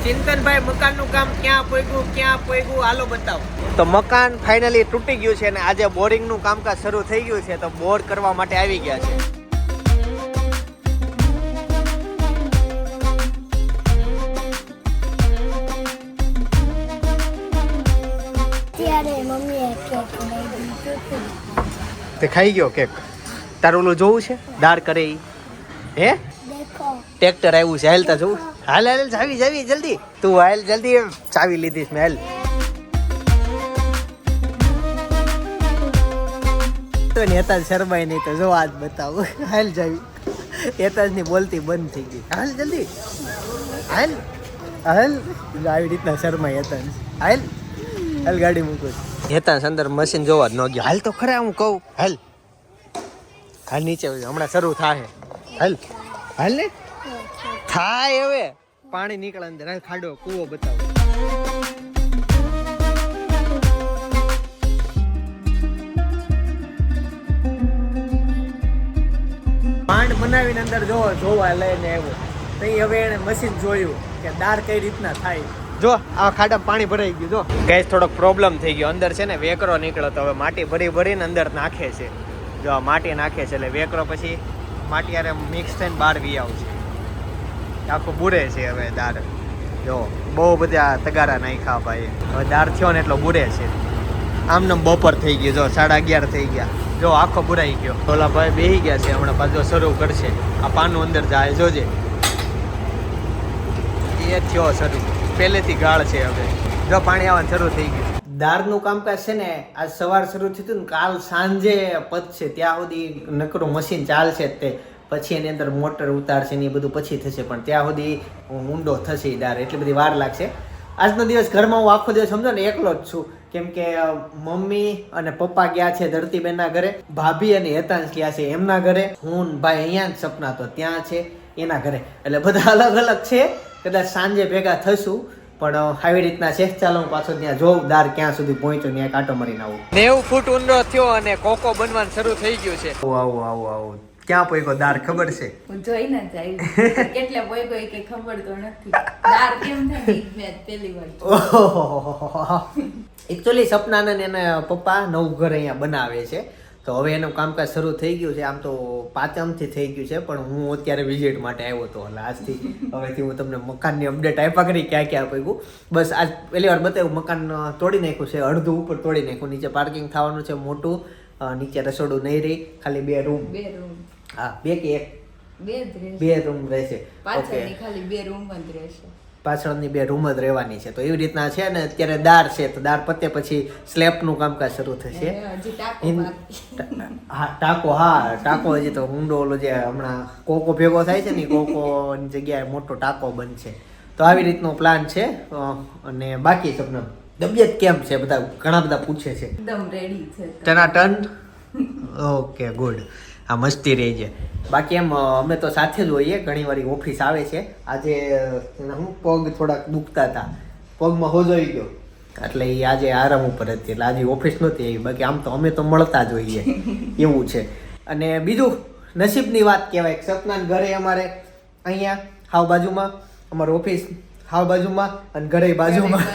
ચિંતનભાઈ મકાનનું કામ ક્યાં પોગ્યું હાલો બતાવો. તો મકાન ફાઇનલી તૂટી ગયું છે અને આજે બોરિંગનું કામકાજ શરૂ થઈ ગયું છે, તો બોર કરવા માટે આવી ગયા છે. તે ખાઈ ગયો કેક. તારું ઓલું જોવું છે દાળ કરે ઈ? હે ટ્રેક્ટર આવ્યું છે, હાલતા જોવું? હાલ હાલ જાવી જલ્દી, તું હાલ જલ્દી, ચાવી લીધી મેં. હાલ તો નેતા શરમાય નહીં તો જો આજ બતાવું. હાલ જાવી, નેતા ની બોલતી બંધ થઈ ગઈ. હાલ જલ્દી હાલ હાલ, આવી રીતના શરમાય નેતા. હાલ હાલ ગાડી મૂકું. નેતા અંદર મશીન જોવા જ ન ગયો. હાલ તો ખરા, હું કહું હાલ હાલ નીચે હમણાં શરૂ થાય. હાલ હાલ ને થાય હવે પાણી નીકળે અંદર. હાલ ખાડો કૂવો બતાવો. માંડ બનાવીને અંદર જોવા લઈને આવ્યો તો હવે એને મશીન જોયું કે દાળ કઈ રીતના થાય. જો આ ખાડા પાણી ભરાઈ ગયું. જો ગેસ થોડોક પ્રોબ્લેમ થઈ ગયો. અંદર છે ને વેકરો નીકળ્યો તો હવે માટી ભરીને અંદર નાખે છે. જો આ માટી નાખે છે એટલે વેકરો પછી માટી યારે મિક્સ થઈને બહાર વી આવશે. આખું બુરે છે હવે દાળ. જો બહુ બધા તગારા નાખ્યા ભાઈ. હવે દાળ થયો ને એટલો બુરે છે. આમને બપોર થઈ ગયું. જો 11:30 થઈ ગયા. જો આખો બુરાઈ ગયો. ઓલા ભાઈ બેસી ગયા છે, હમણાં પાછો શરૂ કરશે. આ પાનું અંદર જાય જોજે. એ થયો શરૂ, પહેલેથી ગાળ છે. હવે જો પાણી આવવાનું શરૂ થઈ ગયું. દાળનું કામકાજ છે ને આજ સવાર શરૂ થયું હતું ને કાલ સાંજે પતશે. ત્યાં સુધી નકરું મશીન ચાલશે તે પછી એની અંદર મોટર ઉતારશે ને એ બધું પછી થશે, પણ ત્યાં સુધી ઊંડો થશે દાળ, એટલી બધી વાર લાગશે. આજનો દિવસ ઘરમાં હું આખો દિવસ સમજો ને એકલો જ છું, કેમ કે મમ્મી અને પપ્પા ગયા છે ધરતીબેનના ઘરે, ભાભી અને હેતાંશ ગયા છે એમના ઘરે, હું ભાઈ અહીંયા જ સપના તો ત્યાં છે એના ઘરે, એટલે બધા અલગ અલગ છે. કદાચ સાંજે ભેગા થશું, પણ આવી રીતના છે. ચાલો હું પાછો ત્યાં જોઉં દાળ ક્યાં સુધી પહોંચ્યો, ત્યાં કાંટો મારીને આવું. 90 ફૂટ ઊંડો થયો અને કોકો બનવાનું શરૂ થઈ ગયું છે. આવું ક્યાં પોઈકો દાળ ખબર છે? હું જોઈને જ આવી કેટલે પોઈકો એ કે ખબર તો નથી. દાળ કેમ થાય મેં પહેલી વાર. એકચ્યુઅલી સપનાને એના પપ્પા નવું ઘર અહીંયા બનાવે છે, તો હવે એનું કામકાજ શરૂ થઈ ગયું છે. આમ તો 5મથી થઈ ગયું છે, પણ હું અત્યારે વિઝિટ માટે આવ્યો હતો. એટલે આજથી હવેથી હું તમને મકાનની અપડેટ આપ્યા કરી ક્યાં ક્યાં પગ્યું. બસ આજ પહેલી વાર બતાવ્યું. મકાન તોડી નાખ્યું છે, અડધું ઉપર તોડી નાખ્યું. નીચે પાર્કિંગ થવાનું છે મોટું, નીચે રસોડું નહીં રહી, ખાલી 2 રૂમ. હા 2 કે 1? 2 રૂમ રહેશે. પાછળની ખાલી 2 રૂમ જ રહેશે. પાછળની 2 રૂમ જ રહેવાની છે. તો એવી રીતના છે ને. અત્યારે દાળ છે, તો દાળ પતે પછી સ્લેબનું કામકાજ શરૂ થશે. હા ટાંકો હજી તો ઊંડો ઓલો જે હમણાં કોકો ભેગો થાય છે ને, કોકોની જગ્યાએ મોટો ટાંકો બનશે. તો આવી રીતનો પ્લાન છે. અને બાકી સપના તબિયત કેમ છે? બધા ઘણા બધા પૂછે છે. એકદમ રેડી છે, ટનાટન. Okay good. આ મસ્તી રહી છે. બાકી એમ અમે તો સાથે જ હોઈએ. ઘણી વાર ઓફિસ આવે છે. આજે હું પગ થોડાક દુખતા હતા, પગમાં હોજોઈ ગયો, એટલે એ આજે આરામ ઉપર હતી, એટલે આજે ઓફિસ નહોતી આવી. બાકી આમ તો અમે તો મળતા જ હોઈએ એવું છે. અને બીજું નસીબની વાત કહેવાય. સપનાના ઘરે અમારે અહીંયા હાવ બાજુમાં, અમારું ઓફિસ હાવ બાજુમાં અને ઘરે બાજુમાં,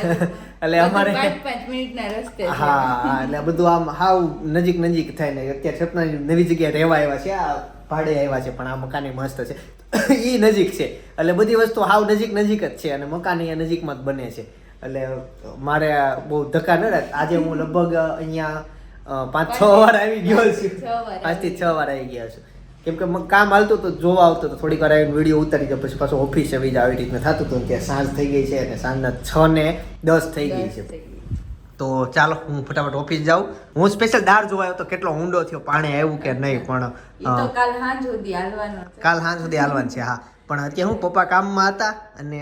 એટલે અમારે 5 મિનિટના રસ્તે. હા એટલે બધું આમ હાવ નજીક થાય ને. અત્યારે સપનાની નવી જગ્યાએ રહેવા આવ્યા છે, આ ભાડે આવ્યા છે, પણ આ મકાન મસ્ત છે. એ નજીક છે, એટલે બધી વસ્તુ હાવ નજીક જ છે. અને મકાન અહીંયા નજીકમાં જ બને છે, એટલે મારે બહુ ધક્કા ન રહે. આજે હું લગભગ અહીંયા 5-6 વાર આવી ગયો છું. 5 થી 6 વાર આવી ગયા છું, કેમ કે કામ હાલતું તો જોવા આવતો તો થોડીક વાર આવીને વિડીયો ઉતારી જાય, પછી પાછો ઓફિસે આવી જાય. આવી રીતના થતું હતું. ત્યાં સાંજ થઈ ગઈ છે અને સાંજના 6:10 થઈ ગઈ છે. તો ચાલો હું ફટાફટ ઓફિસ જાઉં. હું સ્પેશિયલ દાળ જોવા આવ્યો તો કેટલો ઊંડો થયો, પાણી આવ્યું કે નહીં, પણ કાલ સાંજ સુધી હાલવાનું છે. હા પણ અત્યારે હું પપ્પા કામમાં હતા અને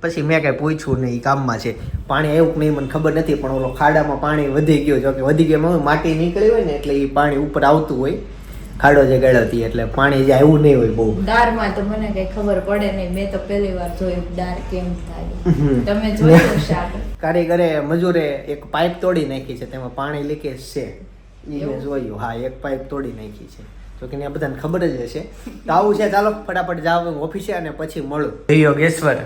પછી મેં કાંઈ પૂછ્યું નહીં, કામમાં છે. પાણી આવ્યું કે નહીં મને ખબર નથી, પણ ઓલો ખાડામાં પાણી વધી ગયો. જો કે વધી ગયો માટી નીકળી હોય ને, એટલે એ પાણી ઉપર આવતું હોય. ખાડો જે ગળ્યો હતી એટલે પાણી જે આવ્યું નહીં હોય બહુ. દાળમાં તો મને કઈ ખબર પડે નહીં. મેં તો પહેલી વાર જોયું દાળ કેમ થાય. તમે જોયું શાક? કારીગરે મજૂરે એક પાઇપ તોડી નાખી છે, તેમાં પાણી લીકેજ છે. એ મેં જોયું. હા એક પાઇપ તોડી નાખી છે. તો કે બધાને ખબર જ હશે. તો આવું છે. ચાલો ફટાફટ જાવ ઓફિસે અને પછી મળું. યોગેશ્વર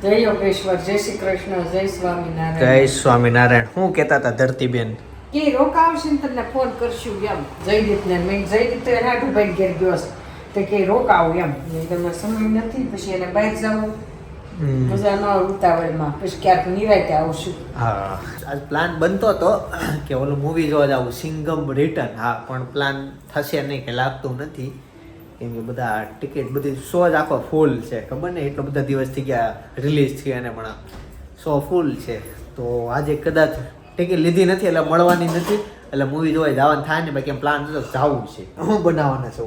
જય યોગેશ્વર, જય શ્રી કૃષ્ણ, જય સ્વામિનારાયણ. જય સ્વામિનારાયણ. શું કહેતા હતા ધરતીબેન? કે રોકાવશે ને તમને ફોન કરશું એમ. જયદીપને મેં જયદીપ તો એના ભાઈ ઘેર ગયો છે. તો કે રોકાવું એમ. તમારે સમય નથી, પછી એને બાઇક જવું મજા ન આવે ઉતાવળમાં, પછી ક્યાંક નિરાંતે આવશું. હા, આજ પ્લાન બનતો હતો કે ઓલું મૂવી જોવા જાવું, સિંઘમ રિટર્ન. હા, પણ પ્લાન થશે નહીં કે લાગતું નથી, કેમ કે બધા ટિકિટ બધી શો જ આખો ફૂલ છે. ખબર ને એટલો બધા દિવસ થઈ ગયા રિલીઝ થઈ અને પણ શો ફૂલ છે. તો આજે કદાચ ટિકિટ લીધી નથી એટલે મળવાની નથી, એટલે મૂવી જોવા જવાનું થાય ને. બાકી એમ પ્લાન તો જવું છે. હું બનાવવાના છો?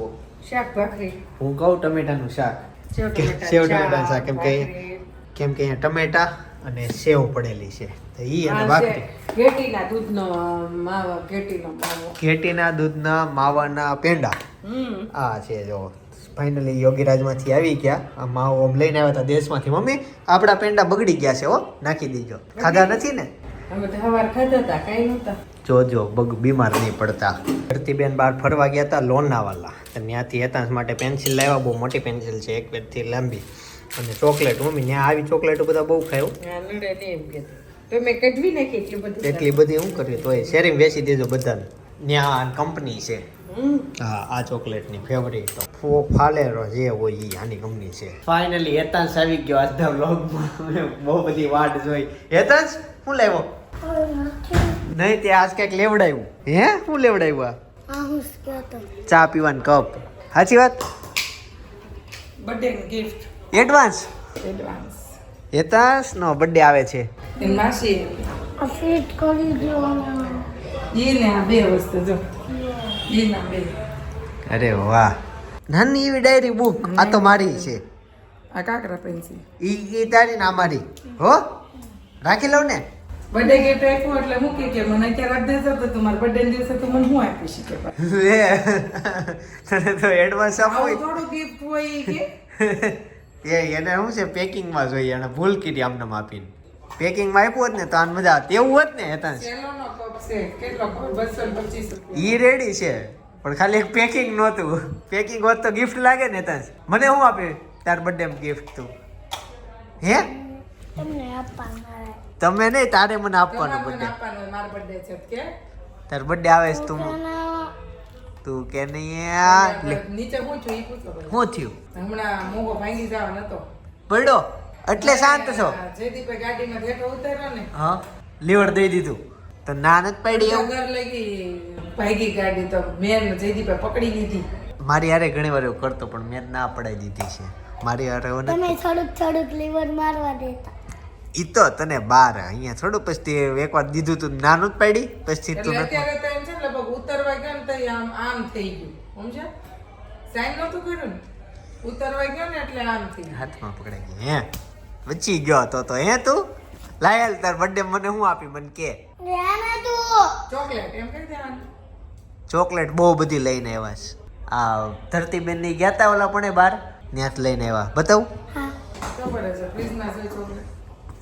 શાક ભાખરી. હું કહું ટમેટાનું શાક, સેવ ટમેટા, સેવ ટમેટાનું શાક. ભાખરી. કેમ કે અહીંયા ટમેટા અને સેવ પડેલી છે, તો ઈ અને આ ભાખરી. છે ઘેટીના દૂધનો માવો, ઘેટીનો માવો. ઘેટીના દૂધના માવાના પેંડા. આ છે જો ફાઇનલી યોગીરાજમાંથી આવી ગયા. આ માવો આમ લઈને આવ્યા હતા દેશમાંથી. મમ્મી આપણા પેંડા બગડી ગયા છે, હો નાખી દીજો. ખાધા નથી ને? અમે તો સવાર ખાધા હતા, કાંઈ નહોતા. જોજો બીમાર નહીં પડતા. ધરતીબેન બહાર ફરવા ગયા હતા લોનાવાલા, તો ત્યાંથી હેતાંશ માટે પેન્સિલ લાવ્યા. બહુ મોટી પેન્સિલ છે, 1 પેજથી લાંબી. અને ચોકલેટ. મમ્મી ત્યાં આવી ચોકલેટો બધા બહુ ખાયો. નડે નહીં એમ કે તો મેં કઢવી નાખી એટલી બધી. એટલી બધી શું કરીએ તોય શેરિંગ વેચી દેજો બધાને. ત્યાં કંપની છે. હા, આ ચોકલેટની ફેવરિટ ફાલેરો જે હોય ઈ આની કંપની છે. ફાઇનલી હેતાંશ આવી ગયો આજના વ્લોગમાં. બહુ બધી વાટ જોઈ. હેતાંશ શું લાવ્યો? નહીં, તે આજ કંઈક લેવડાવ્યું. હે, શું લેવડાવ્યું? ચા પીવાનું કપ. સાચી વાત? Birthday gift advance. Advance. Hetansh નો બર્થડે આવે છે. એ માસી ફિટ કરી દેવાના. એને આ બે વસ્તુ જો એના બે. અરે વાહ, નાની એવી ડાયરી બુક. આ તો મારી છે. આ કાકરા પેન્સિલ. ઈ તારી ના મારી. હો, રાખી લઉં ને. બર્થડે ગિફ્ટ આપ્યું એટલે હું કે મને અત્યારે અપડેટ હતો તમારા બર્થડે દિવસે તો મને હું આપી શકે તને તો એડવાન્સ આપવું આવું થોડું ગિફ્ટ હોય ઈ કે એને શું છે પેકિંગમાં જોઈએ. એને ભૂલ કીધી આમને આપીને. પેકિંગમાં આપ્યું હોત ને તો આને મજા આવત. એવું હોત ને હેતાંશ. સેલોનો કપ છે કેટલો 225 ઈ રેડી છે, પણ ખાલી એક પેકિંગ નહોતું. પેકિંગ હોત તો ગિફ્ટ લાગે ને હેતાંશ. મને શું આપે તાર બર્થડે ગિફ્ટ તું? હે, તમને આપવાના. તમે નહીં, તારે મને આપવાનું તમારે મને બર્થડે. આપવાનો મારો બર્થડે છે કે તાર બર્થડે આવે છે તું કે નહીં? લે, નીચે હું છું ઈ પૂછો ભાઈ. શું થયું? હમણાં મોગો ભાંગી જવાનો હતો પડ્યો એટલે શાંત છો? જયદીપે ગાડીમાં બેઠો ઉતાર્યો ને હા, લીવર દઈ દીધું તો ના નથી પડી એવું. ઘર લઈ ગઈ ભાગી ગાડી તો મેં જયદીપે પકડી લીધી. મારી હારે ઘણી વાર એવું કરતો પણ મેં ના પડાઈ દીધી છે. મારી હારે એવું તમે નથી. થોડુંક લીવર મારવા દેતા. ઈ તો તને બાર અહીંયા થોડું પછી એકવાર દીધું તું નાનું જ પાડી પછી તું એટલે નથી. અત્યારે તો એમ છે ને લગભગ ઉતરવા ગયો ને તો આમ થઈ ગયું સમજ્યા. સાઈન નહોતું કર્યું ને, ઉતરવા ગયો ને એટલે આમ થઈ ગયું. હાથમાં પકડાઈ ગઈ. હે, વચ્ચી ગયો તો હે તું લાયલ તાર બર્થડે મને શું આપી મને કે? રાના તું ચોકલેટ એમ કહી દેવાનું. ચોકલેટ બહુ બધી લઈને આવ્યા છે. આ ધરતીબેન ની ગયા તા ઓલા પણ બાર ત્યાંથી લઈને આવ્યા. બતાવું? હા ખબર છે ફ્રીજમાં છે ચોકલેટ.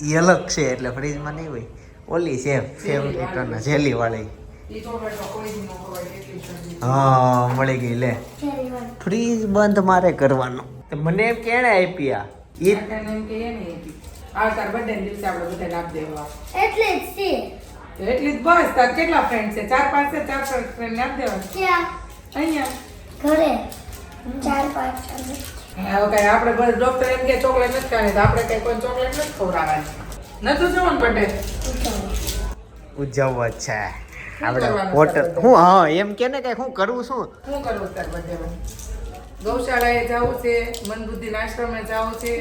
એ અલગ છે એટલે ફ્રીજમાં નહીં હોય. ઓલી છે ફેવરિટ જેલી વાળી. ઈ ચોકલેટ તો કોઈ દી ન ખવાય એટલી શરદી. હા, મળી ગઈ. લે, ચેરી વાળી. ફ્રીજ બંધ મારે કરવાનું. તો મને એમ કેણે આપી આ ઈ કાકાને એમ કહીએ ને એ બી. આ તાર બર્થડે દિવસે આપણે બધાને આપી દેવા. એટલે જ છે. એટલી જ બસ. તાર કેટલા ફ્રેન્ડ છે? 4-5 છે. 4 ફ્રેન્ડ આપી દેવા. ક્યાં? અહીંયા ઘરે 4-5 હવે કઈ આપણે બધા ડોક્ટર એમ કે ચોકલેટ નથી ખાવાની તો આપણે કઈ કોઈ ચોકલેટ નથી ખવડાવવાની. નતું જવાનું બર્થડે ઉજવવા છે આપણે કરવાનું હોટલ. છે હું હા એમ કે ને કઈ હું કરું છું. શું કરવું તાર બર્થડે? ગૌશાળાએ જવું છે, મન બુદ્ધિ આશ્રમે જવું છે,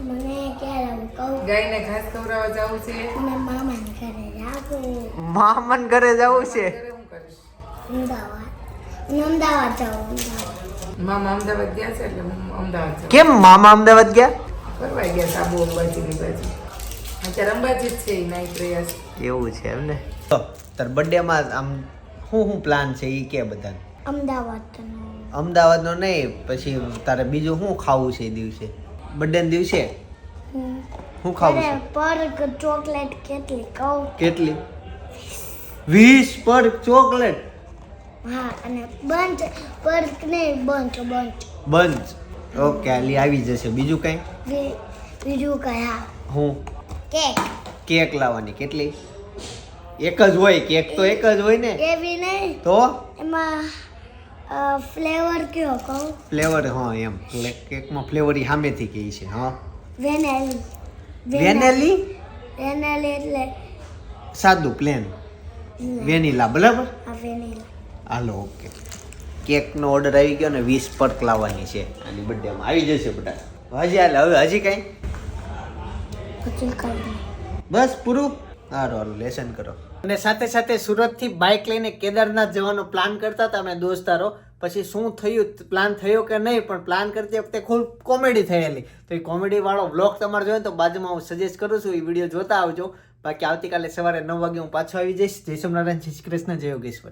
મને ક્યારે હું કહું ગાયને ઘાસ ખવડાવવા જવું છે. મને મામાને ઘરે જાવું. મામન ઘરે જવું છે. ઘરે શું કરીશ? અમદાવાદ જાઉં. અમદાવાદ મામા અમદાવાદ ગયા છે એટલે હું અમદાવાદ જાઉં. કેમ મામા અમદાવાદ ગયા? ફરવાઈ ગયા સાબુ અંબાજીની બાજુ. અત્યારે અંબાજી જ છે એ નાઈટ રહ્યા છે. એવું છે એમ ને. તાર બર્થડે માં આમ શું પ્લાન છે ઈ કે બધાને? અમદાવાદનો અમદાવાદનો નહીં, પછી તારે બીજું શું ખાવું છે એ દિવસે બર્થડે ના દિવસે? શું ખાવું છે? પર ચોકલેટ કેટલી કહું? કેટલી? 20 પર ચોકલેટ? હા, અને બંચ પર નહીં, બંચ બંચ. ઓકે, આલી આવી જશે. બીજું કઈ? બીજું કઈ? હા, હું કેક કેક લાવવાની કેટલી એક જ હોય કેક તો એક જ હોય ને એવી નહીં તો એમાં ફ્લેવર કયો કહું ફ્લેવર હા એમ કેકમાં ફ્લેવર ઈ સામેથી કહે છે હા વેનેલી વેનેલી વેનેલી એટલે સાદું પ્લેન વેનીલા બરાબર આ વેનીલા હાલો ઓકે કેકનો ઓર્ડર આવી ગયો ને 20 પરક લાવવાની છે આની બર્થડેમાં આવી જશે બધા હજી હાલ હવે હજી કઈ પછી કાઢી બસ પૂરું સારું હારું લેસન કરો અને સાથે સાથે સુરતથી બાઇક લઈને કેદારનાથ જવાનો પ્લાન કરતા હતા અમે દોસ્તારો પછી શું થયું પ્લાન થયો કે નહીં પણ પ્લાન કરતી વખતે ખૂબ કોમેડી થયેલી તો એ કોમેડી વાળો બ્લોગ તમારે જોઈએ તો બાજુમાં હું સજેસ્ટ કરું છું એ વિડીયો જોતા આવજો બાકી આવતીકાલે સવારે 9 વાગે હું પાછો આવી જઈશ જય સોમનારાયણ જય શ્રી કૃષ્ણ જય યોગેશ્વર